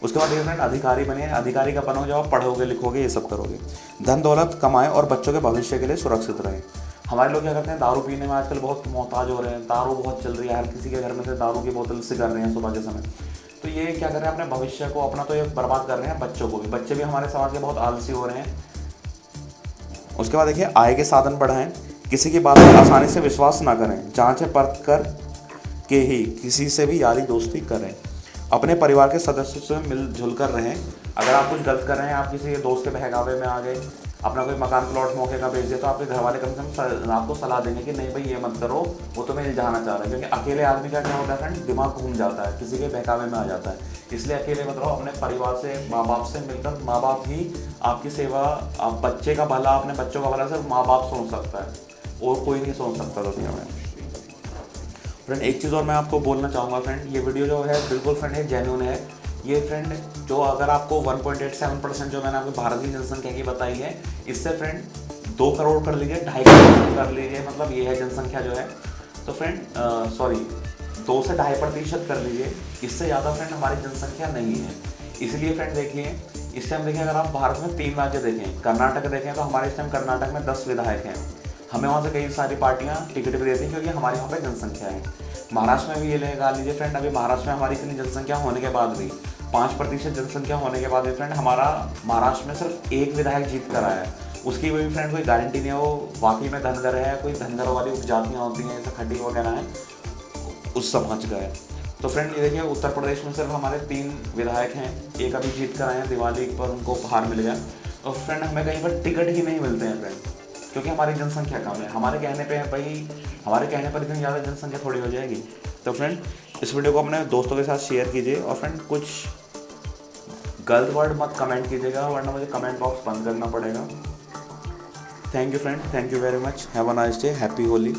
उसके बाद ये फ्रेंड, अधिकारी बने। अधिकारी का बनोगे जब आप पढ़ोगे, लिखोगे, ये सब करोगे। धन दौलत कमाएं और बच्चों के भविष्य के लिए सुरक्षित रहें। हमारे लोग क्या करते हैं, दारू पीने में आजकल बहुत मोहताज हो रहे हैं, दारू बहुत चल रही है, हर किसी के घर में से दारू की बोतल से कर रहे हैं सुबह के समय। तो ये क्या कर रहे हैं, अपने भविष्य को अपना तो ये बर्बाद कर रहे हैं, बच्चों को भी। बच्चे भी हमारे समाज के बहुत आलसी हो रहे हैं, उसके बाद देखिए आय के साधन बढ़ाएं, किसी की बात पर आसानी से विश्वास ना करें, जांच परख कर के ही किसी से भी यारी दोस्ती करें, अपने परिवार के सदस्यों से मिलजुल कर रहें। अगर आप कुछ गलत कर रहे हैं, आप किसी दोस्त के बहकावे में आ गए, अपना कोई मकान प्लॉट मौके का बेच दिया, तो आपके घर वाले कम से कम आपको सलाह देंगे कि नहीं भाई ये मत करो, वो तुम्हें इल्झाना चाह रहा है। क्योंकि अकेले आदमी का क्या होता है फ्रेंड, दिमाग घूम जाता है, किसी के बहकावे में आ जाता है। इसलिए अकेले मत रहो, अपने परिवार से, माँ बाप से मिलकर, माँ बाप ही आपकी सेवा, आप बच्चे का भला, अपने बच्चों का भला सिर्फ माँ बाप सोच सकता है और कोई नहीं सोच सकता दुनिया में। फ्रेंड एक चीज़ और मैं आपको बोलना चाहूँगा फ्रेंड, ये वीडियो जो है बिल्कुल फ्रेंड है जेन्युइन है। ये फ्रेंड जो अगर आपको 1.87% जो मैंने आपको भारत की जनसंख्या की बताई है, इससे फ्रेंड 2 करोड़ कर लीजिए, 2.5 करोड़ कर लीजिए, मतलब ये है जनसंख्या जो है। तो फ्रेंड 2 से 2.5% कर लीजिए, इससे ज़्यादा फ्रेंड हमारी जनसंख्या नहीं है। इसलिए फ्रेंड देखिए, इस टाइम देखिए अगर आप भारत में 3 राज्य देखें, कर्नाटक देखें तो हमारे इस टाइम कर्नाटक में 10 विधायक हैं। हमें वहाँ से कई सारी पार्टियाँ टिकट भी देती हैं क्योंकि हमारे यहाँ पे जनसंख्या है। महाराष्ट्र में भी ये लगा लीजिए फ्रेंड, अभी महाराष्ट्र में हमारी इतनी जनसंख्या होने के बाद भी, 5% जनसंख्या होने के बाद भी फ्रेंड हमारा महाराष्ट्र में सिर्फ 1 विधायक जीत कर आया है। उसकी भी फ्रेंड कोई गारंटी नहीं है वो वाकई में धनगर है, कोई धनगर वाली उपजातियाँ होती हैं जैसे खड्डी वगैरह हैं, उस समाज का है। तो फ्रेंड ये देखिए उत्तर प्रदेश में सिर्फ हमारे 3 विधायक हैं, एक अभी जीत कर आए हैं, दिवाली पर उनको उपहार मिल गया। तो फ्रेंड हमें कहीं पर टिकट ही नहीं मिलते हैं फ्रेंड, क्योंकि हमारी जनसंख्या कम है। हमारे कहने पे भाई, हमारे कहने पर इतनी ज़्यादा जनसंख्या थोड़ी हो जाएगी। तो फ्रेंड इस वीडियो को अपने दोस्तों के साथ शेयर कीजिए और फ्रेंड कुछ गलत वर्ड मत कमेंट कीजिएगा, वरना मुझे कमेंट बॉक्स बंद करना पड़ेगा। Thank you friend, thank you very much, have a nice day, happy Holi.